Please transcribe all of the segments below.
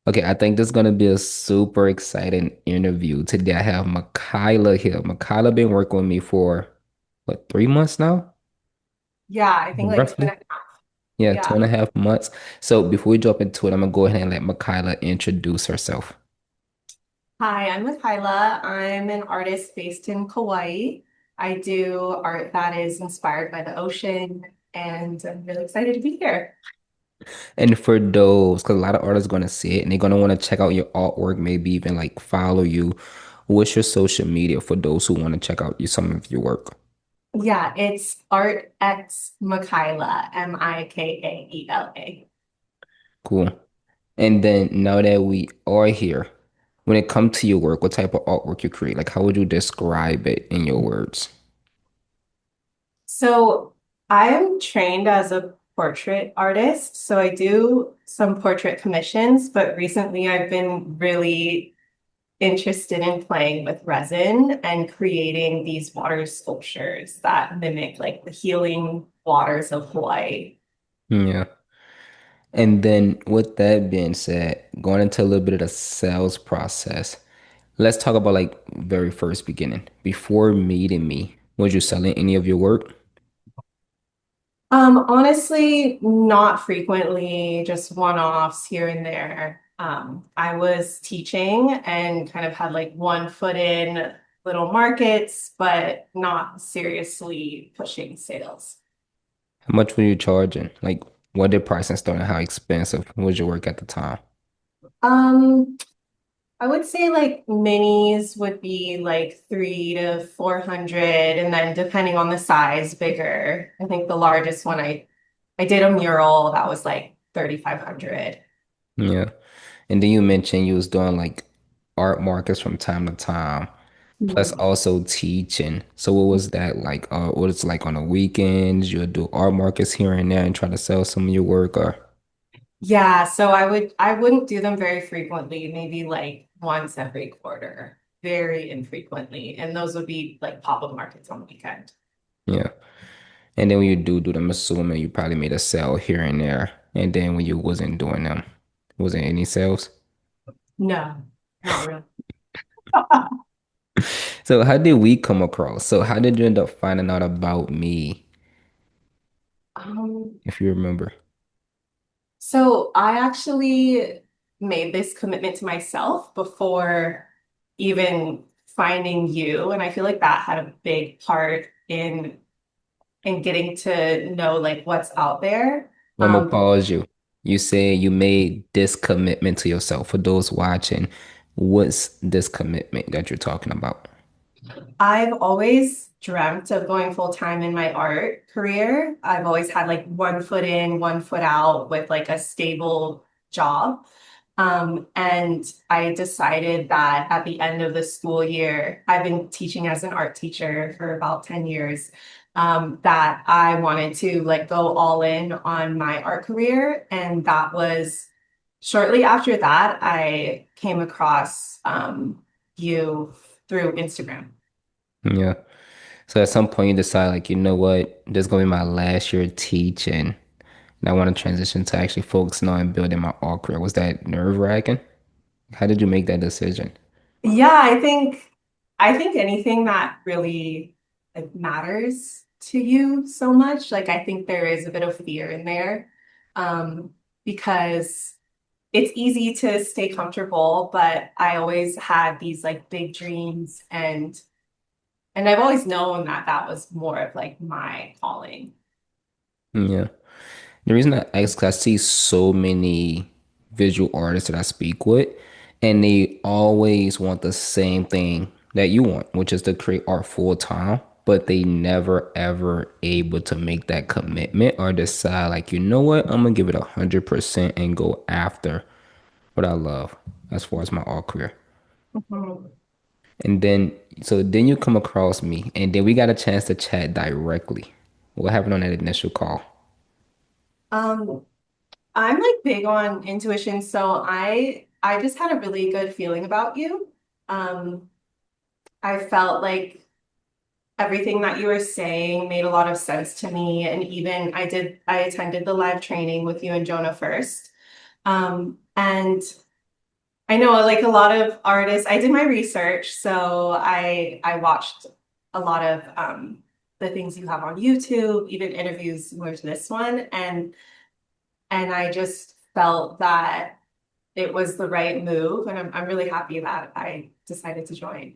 Okay, I think this is gonna be a super exciting interview. Today I have Mikaela here. Mikaela been working with me for what, 3 months now? Yeah, I think like two and Roughly. a half. Yeah, two Yeah. and a half months. So before we jump into it, I'm gonna go ahead and let Mikaela introduce herself. Hi, I'm Mikaela. I'm an artist based in Kauai. I do art that is inspired by the ocean, and I'm really excited to be here. And for those, because a lot of artists gonna see it and they're gonna want to check out your artwork, maybe even like follow you. What's your social media for those who want to check out some of your work? Yeah, it's Art X Mikaela, Mikaela. Cool. And then now that we are here, when it comes to your work, what type of artwork you create? Like, how would you describe it in your words? So I am trained as a portrait artist. So I do some portrait commissions, but recently I've been really interested in playing with resin and creating these water sculptures that mimic like the healing waters of Hawaii. Yeah. And then with that being said, going into a little bit of the sales process, let's talk about like very first beginning. Before meeting me, was you selling any of your work? Honestly, not frequently, just one-offs here and there. I was teaching and kind of had like one foot in little markets, but not seriously pushing sales. How much were you charging? Like, what did pricing start and how expensive was your work at the time? Um, I would say like minis would be like 300 to 400, and then depending on the size, bigger. I think the largest one I did a mural that was like 3,500. Yeah. And then you mentioned you was doing like art markets from time to time, plus Mhm. also teaching. So what was that like? What it's like on the weekends? You'll do art markets here and there and try to sell some of your work, or Yeah, so I wouldn't do them very frequently, maybe like once every quarter, very infrequently. And those would be like pop-up markets on the weekend. yeah. And then when you do them, assuming you probably made a sale here and there. And then when you wasn't doing them, wasn't any sales. No, not really. So how did we come across? So how did you end up finding out about me, Um, if you remember? So I actually made this commitment to myself before even finding you, and I feel like that had a big part in getting to know like what's out there. I'm gonna Um, pause you. You say you made this commitment to yourself. For those watching, what's this commitment that you're talking about? I've always dreamt of going full time in my art career. I've always had like one foot in, one foot out with like a stable job. And I decided that at the end of the school year, I've been teaching as an art teacher for about 10 years, that I wanted to like go all in on my art career. And that was shortly after that, I came across you through Instagram. Yeah. So at some point you decide like, you know what, this is gonna be my last year teaching. And I want to transition to actually focusing on building my art career. Was that nerve-wracking? How did you make that decision? Yeah, I think anything that really like matters to you so much, like I think there is a bit of fear in there. Because it's easy to stay comfortable, but I always had these like big dreams, and I've always known that that was more of like my calling. Yeah. The reason I ask, 'cause I see so many visual artists that I speak with, and they always want the same thing that you want, which is to create art full time, but they never ever able to make that commitment or decide like, you know what, I'm gonna give it 100% and go after what I love as far as my art career. Mhm. And then, so then you come across me, and then we got a chance to chat directly. What happened on that initial call? Um, I'm like big on intuition, so I just had a really good feeling about you. Um, I felt like everything that you were saying made a lot of sense to me. And even I attended the live training with you and Jonah first. And I know like a lot of artists, I did my research, so I watched a lot of the things you have on YouTube, even interviews similar to this one, and I just felt that it was the right move, and I'm really happy that I decided to join.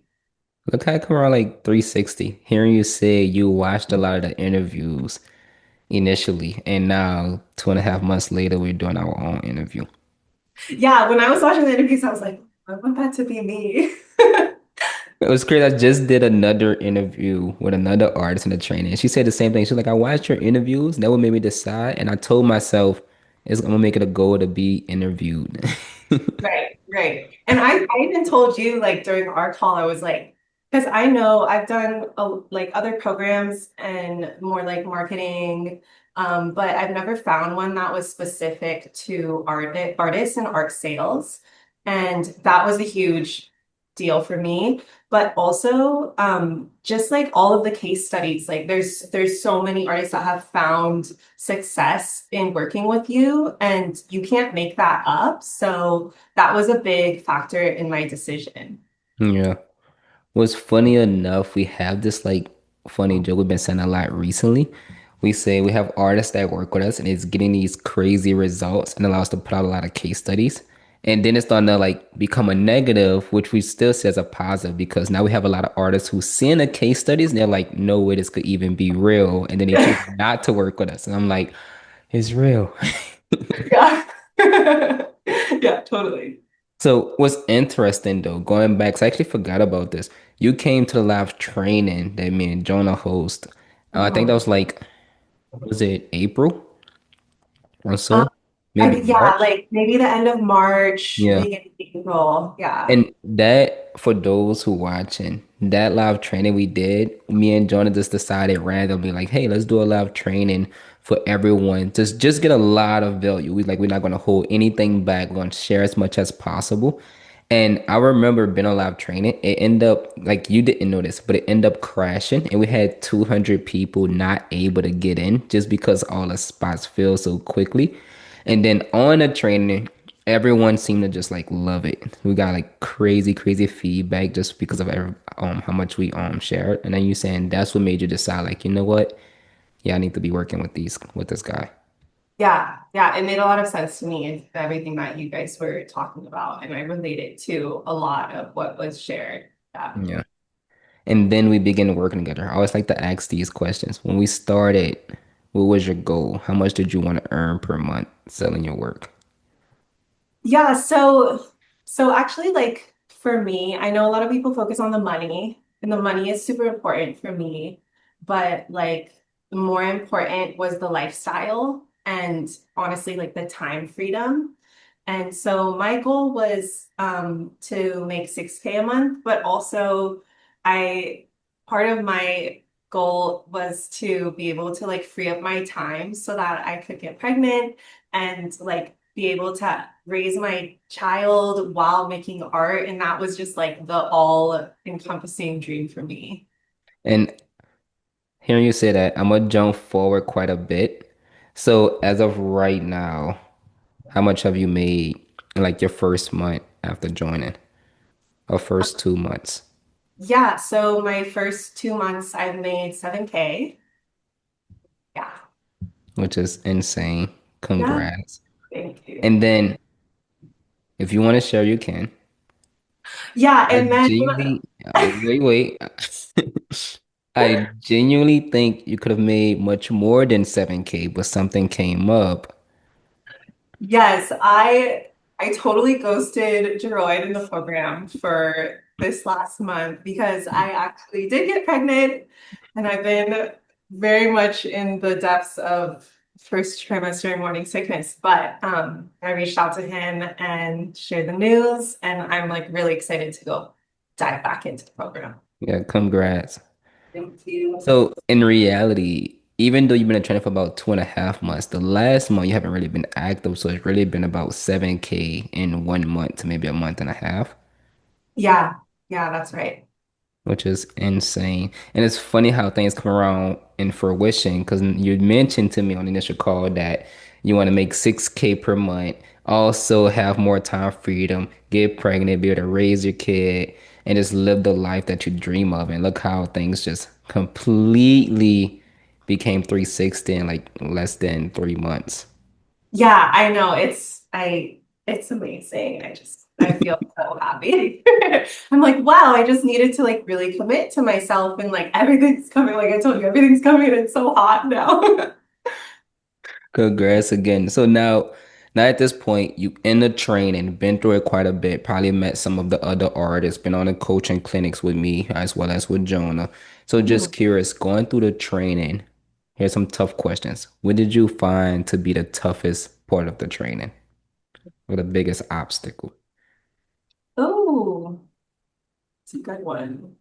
Look how I come around like 360. Hearing you say you watched a lot of the interviews initially, and now 2.5 months later, we're doing our own interview. Yeah, when I was watching the interviews, I was like, I want that to be me. It was crazy. I just did another interview with another artist in the training. She said the same thing. She was like, I watched your interviews. That what made me decide. And I told myself, I'm gonna make it a goal to be interviewed. Right, right. And I even told you like during our call, I was like, because I know I've done like other programs and more like marketing, but I've never found one that was specific to artists and art sales. And that was a huge deal for me. But also, just like all of the case studies, like there's so many artists that have found success in working with you, and you can't make that up. So that was a big factor in my decision. Yeah. Was funny enough, we have this like funny joke we've been saying a lot recently. We say we have artists that work with us and it's getting these crazy results and allows us to put out a lot of case studies. And then it's starting to like become a negative, which we still see as a positive because now we have a lot of artists who send the case studies and they're like, no way this could even be real. And then they choose not to work with us. And I'm like, it's real. Yeah. Yeah, totally. So what's interesting though, going back, 'cause I actually forgot about this. You came to the live training that me and Jonah host. I think that Mhm. was like, was it April or Um, so? Maybe yeah, March? like maybe the end of March, Yeah. beginning of April. Yeah. And that, for those who watching, that live training we did, me and Jonah just decided randomly, like, hey, let's do a live training for everyone. Just get a lot of value. We're not gonna hold anything back. We're gonna share as much as possible. And I remember being on live training. It ended up like you didn't notice, but it ended up crashing, and we had 200 people not able to get in just because all the spots filled so quickly. And then on the training, everyone seemed to just like love it. We got like crazy, crazy feedback just because of how much we shared. And then you saying that's what made you decide, like, you know what? Yeah, I need to be working with this guy. Yeah. Yeah. It made a lot of sense to me and everything that you guys were talking about. And I related to a lot of what was shared. Yeah. Yeah. And then we begin working together. I always like to ask these questions. When we started, what was your goal? How much did you want to earn per month selling your work? Yeah, so actually like for me, I know a lot of people focus on the money and the money is super important for me, but like more important was the lifestyle and honestly like the time freedom. And so my goal was to make 6K a month, but also I part of my goal was to be able to like free up my time so that I could get pregnant and like be able to raise my child while making art. And that was just like the all encompassing dream for me. And hearing you say that, I'm gonna jump forward quite a bit. So as of right now, how much have you made in like your first month after joining, or first 2 months, Yeah, so my first 2 months I made 7K. Yeah. which is insane. Yeah, Congrats. thank you. And then if you want to share, you can. Yeah, I and then genuinely, wait. I genuinely think you could have made much more than 7K, but something came up. yes, I totally ghosted Jaroid in the program for this last month because I actually did get pregnant and I've been very much in the depths of first trimester morning sickness. But I reached out to him and shared the news, and I'm like really excited to go dive back into the program. Yeah, congrats. Thank you. So in reality, even though you've been a trainer for about 2.5 months, the last month you haven't really been active. So it's really been about 7K in 1 month to maybe a month and a half, Yeah, yeah, that's right. which is insane. And it's funny how things come around in fruition because you mentioned to me on the initial call that you want to make 6K per month. also have more time freedom, get pregnant, be able to raise your kid, and just live the life that you dream of. And look how things just completely became 360 in like less than 3 months. Yeah, I know. It's amazing. I feel so happy. I'm like, wow, I just needed to like really commit to myself and like everything's coming. Like I told you, everything's coming. It's so hot now. Congrats again. So now at this point, you in the training, been through it quite a bit, probably met some of the other artists, been on the coaching clinics with me as well as with Jonah. So just curious, going through the training, here's some tough questions. What did you find to be the toughest part of the training or the biggest obstacle? Oh, it's a good one.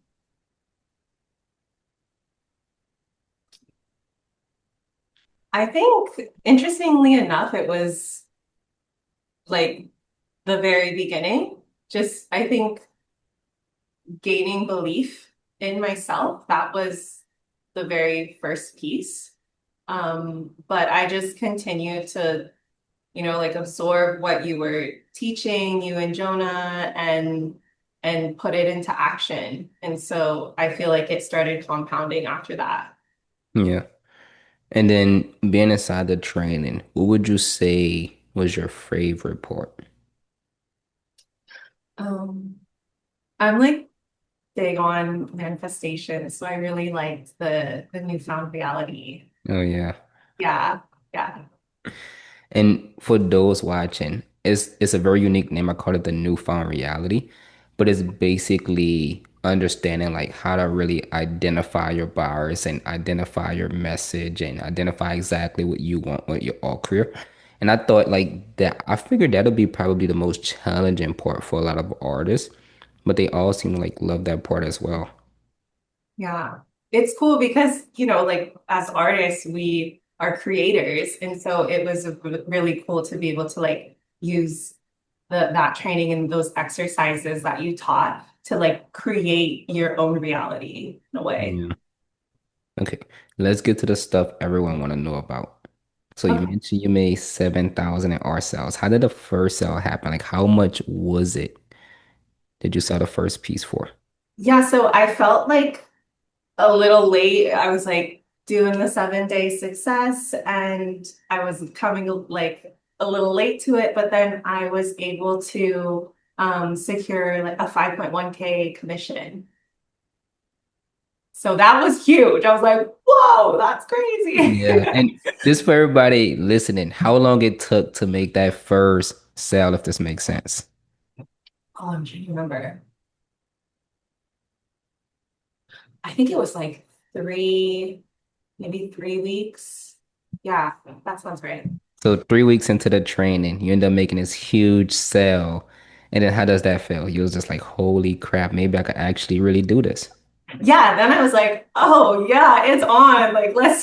I think, interestingly enough, it was like the very beginning. Just, I think gaining belief in myself, that was the very first piece. But I just continued to, like absorb what you were teaching, you and Jonah, and put it into action. And so I feel like it started compounding after that. Yeah. And then being inside the training, what would you say was your favorite part? Um, I'm like big on manifestation, so I really liked the newfound reality. Oh yeah. Yeah, yeah. And for those watching, it's a very unique name. I call it the newfound reality, but it's basically understanding like how to really identify your buyers and identify your message and identify exactly what you want with your all career. And I thought like that, I figured that'll be probably the most challenging part for a lot of artists, but they all seem to like love that part as well. Yeah. It's cool because, like as artists, we are creators. And so it was really cool to be able to like use that training and those exercises that you taught to like create your own reality in a way. Yeah. Okay, let's get to the stuff everyone want to know about. So you Okay. mentioned you made 7,000 in R cells. How did the first sale happen? Like how much was it? Did you sell the first piece for? Yeah, so I felt like a little late. I was like doing the 7 day success and I was coming like a little late to it, but then I was able to secure like a 5.1K commission. So that was huge. I was like, whoa, that's crazy. Yeah, and this for everybody listening, how long it took to make that first sale, if this makes sense. Oh, I'm trying to remember. I think it was like maybe 3 weeks. Yeah, that sounds right. So 3 weeks into the training, you end up making this huge sale. And then how does that feel? You was just like, holy crap, maybe I could actually really do this. Yeah, then I was like, oh yeah, it's on. Like let's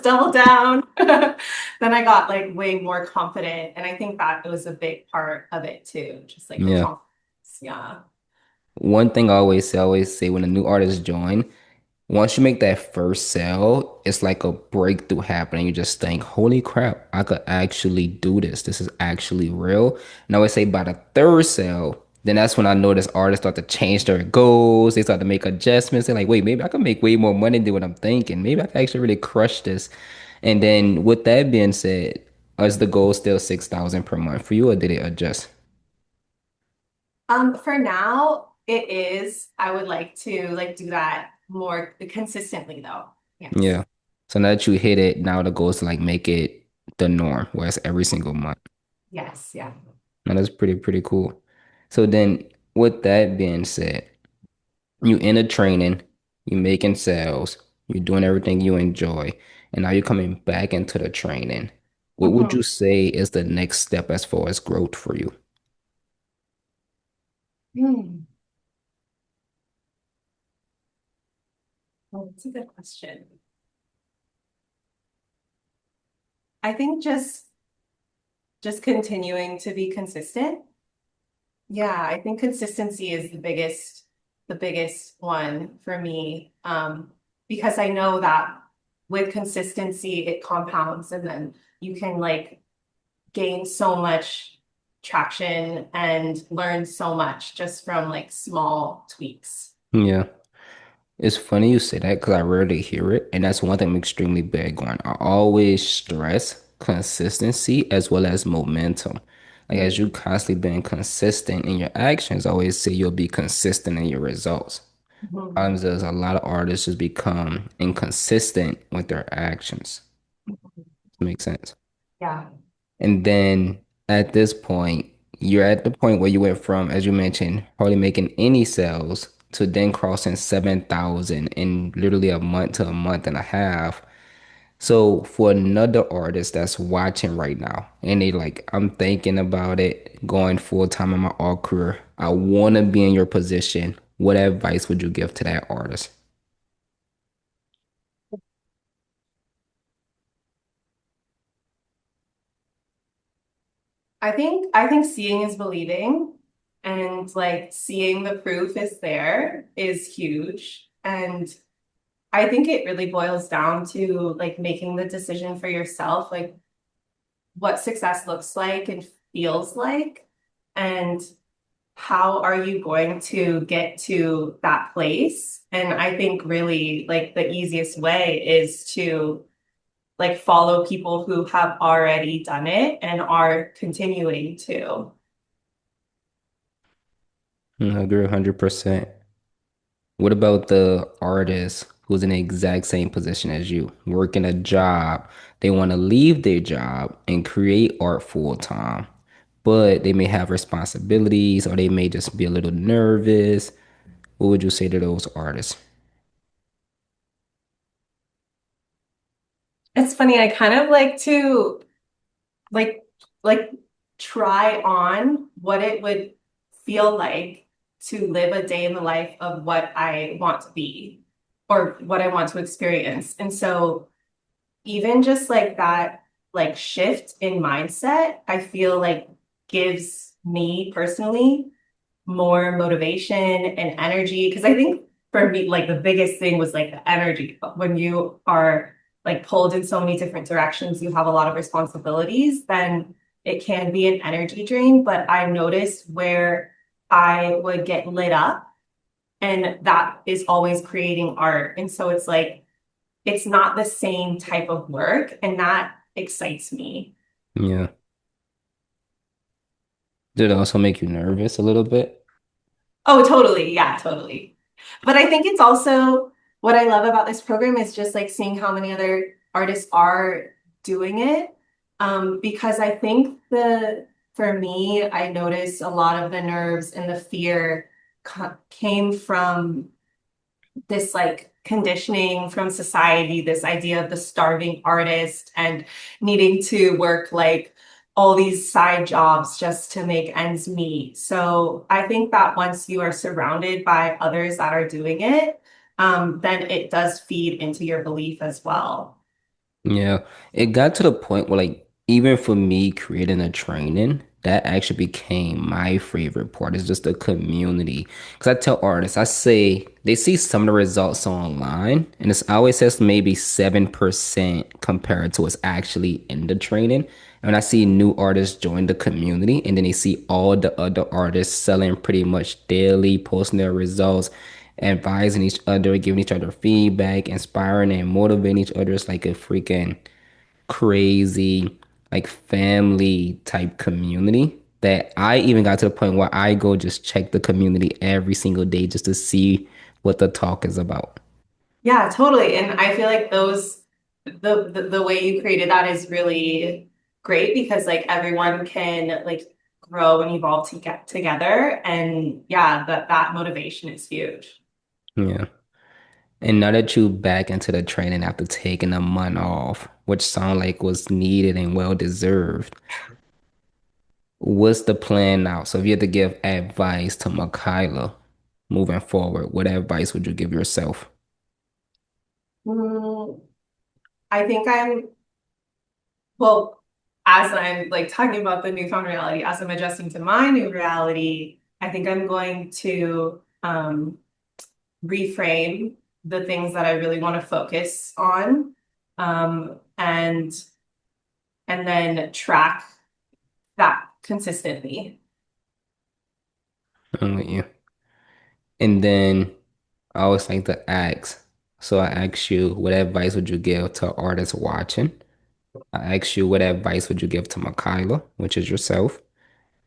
double down. Then I got like way more confident. And I think that was a big part of it too. Just like the Yeah. confidence. Yeah. One thing I always say when a new artist join, once you make that first sale, it's like a breakthrough happening. You just think, holy crap, I could actually do this. This is actually real. And I always say by the third sale, then that's when I notice artists start to change their goals. They start to make adjustments. They're like, wait, maybe I can make way more money than what I'm thinking. Maybe I can actually really crush this. And then with that being said, is the goal still 6,000 per month for you or did it adjust? For now, it is. I would like to like do that more consistently though. Yes. Yeah. So now that you hit it, now the goal is to like make it the norm, where it's every single month. Yes. Yeah. Now that's pretty cool. So then with that being said, you in a training, you making sales, you're doing everything you enjoy, and now you're coming back into the training. What would Mhm. you say is the next step as far as growth for you? Hmm. Well, that's a good question. I think just continuing to be consistent. Yeah, I think consistency is the biggest one for me. Because I know that with consistency, it compounds and then you can like gain so much. traction and learn so much just from like small tweaks. Yeah. It's funny you say that because I rarely hear it, and that's one thing I'm extremely big on. I always stress consistency as well as momentum. Like as you constantly being consistent in your actions, I always say you'll be consistent in your results. Mhm. Sometimes there's a lot of artists just become inconsistent with their actions. Makes sense. Yeah. And then at this point, you're at the point where you went from, as you mentioned, hardly making any sales to then crossing 7,000 in literally a month to a month and a half. So for another artist that's watching right now, and they like, I'm thinking about it, going full time in my art career. I want to be in your position. What advice would you give to that artist? I think seeing is believing, and like seeing the proof is there is huge. And I think it really boils down to like making the decision for yourself, like what success looks like and feels like, and how are you going to get to that place? And I think really like the easiest way is to like follow people who have already done it and are continuing to. I agree 100%. What about the artist who's in the exact same position as you, working a job? They want to leave their job and create art full time, but they may have responsibilities or they may just be a little nervous. What would you say to those artists? It's funny, I kind of like to like like try on what it would feel like to live a day in the life of what I want to be or what I want to experience. And so even just like that like shift in mindset, I feel like gives me personally more motivation and energy. Because I think for me, like the biggest thing was like the energy. When you are like pulled in so many different directions, you have a lot of responsibilities, then it can be an energy drain. But I noticed where I would get lit up, and that is always creating art. And so it's like, it's not the same type of work, and that excites me. Yeah. Did it also make you nervous a little bit? Oh, totally. Yeah, totally. But I think it's also what I love about this program is just like seeing how many other artists are doing it. Because I think for me, I noticed a lot of the nerves and the fear came from this like conditioning from society, this idea of the starving artist and needing to work like all these side jobs just to make ends meet. So I think that once you are surrounded by others that are doing it, then it does feed into your belief as well. Yeah, it got to the point where like even for me creating a training, that actually became my favorite part is just the community. Because I tell artists, I say they see some of the results online, and it's always says maybe 7% compared to what's actually in the training. And when I see new artists join the community, and then they see all the other artists selling pretty much daily, posting their results, advising each other, giving each other feedback, inspiring and motivating each other. It's like a freaking crazy, like family type community that I even got to the point where I go just check the community every single day just to see what the talk is about. Yeah, totally. And I feel like the way you created that is really great because like everyone can like grow and evolve to get together. And yeah, that motivation is huge. Yeah. And now that you back into the training after taking a month off, which sound like was needed and well deserved, what's the plan now? So if you had to give advice to Mikaela moving forward, what advice would you give yourself? Mm, I think well, as I'm like talking about the newfound reality, as I'm adjusting to my new reality, I think I'm going to reframe the things that I really want to focus on, and then track that consistently. I'm with you. And then I always like to ask. So I ask you, what advice would you give to artists watching? I ask you, what advice would you give to Mikaela, which is yourself?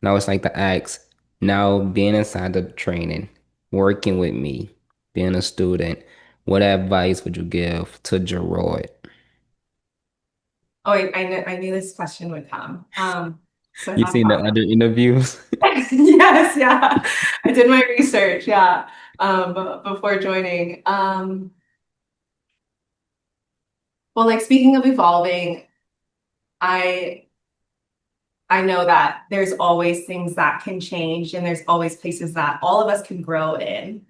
And I always like to ask, now being inside the training, working with me, being a student, what advice would you give to Jaroid? Oh, I knew this question would come. So I You thought seen the about other interviews? it. Yes, yeah. I did my research, yeah, before joining. Well, like speaking of evolving, I I know that there's always things that can change and there's always places that all of us can grow in.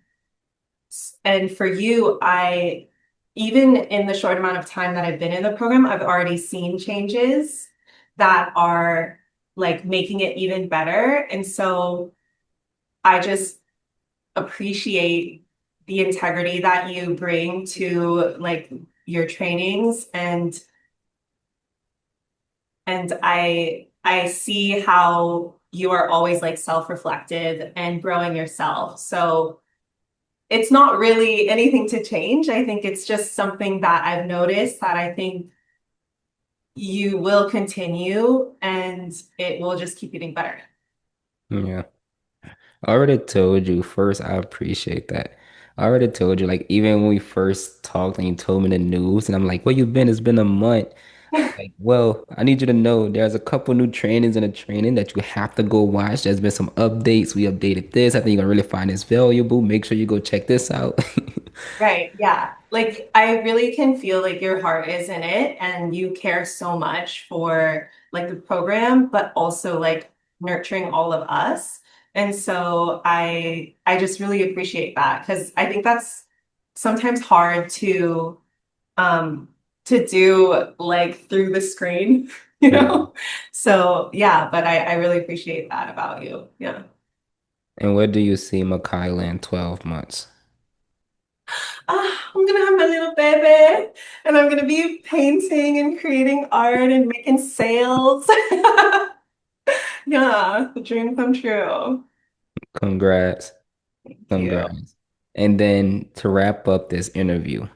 And for you, even in the short amount of time that I've been in the program, I've already seen changes that are like making it even better. And so I just appreciate the integrity that you bring to like your trainings and I see how you are always like self-reflective and growing yourself. So it's not really anything to change. I think it's just something that I've noticed that I think you will continue and it will just keep getting better. Yeah. I already told you first, I appreciate that. I already told you, like, even when we first talked and you told me the news, and I'm like, where you been? It's been a month. Like, well, I need you to know there's a couple new trainings in the training that you have to go watch. There's been some updates. We updated this. I think you're gonna really find this valuable. Make sure you go check this out. Right. Yeah. Like I really can feel like your heart is in it and you care so much for like the program, but also like nurturing all of us. And so I just really appreciate that because I think that's sometimes hard um to do like through the screen, you Yeah. know? So yeah, but I really appreciate that about you. Yeah. And where do you see Mikaela in 12 months? I'm gonna have my little baby and I'm gonna be painting and creating art and making sales. Yeah, the dream come true. Congrats. Thank you. Congrats. And then to wrap up this interview,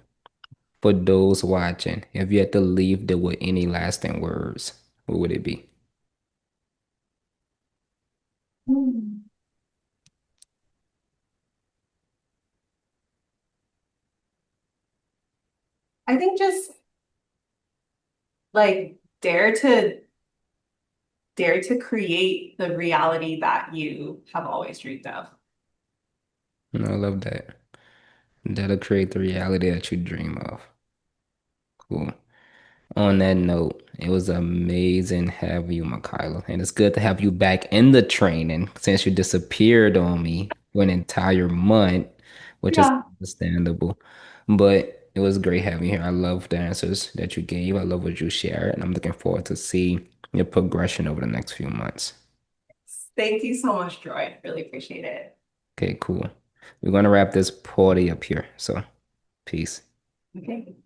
for those watching, if you had to leave there with any lasting words, what would it be? Hmm. I think just like dare to create the reality that you have always dreamed of. I love that. That'll create the reality that you dream of. Cool. On that note, it was amazing having you, Mikaela. And it's good to have you back in the training since you disappeared on me for an entire month, which is Yeah. understandable. But it was great having you here. I love the answers that you gave. I love what you shared, and I'm looking forward to see your progression over the next few months. Thank you so much, Joy. Really appreciate it. Okay, cool. We're gonna wrap this party up here. So, peace. Okay.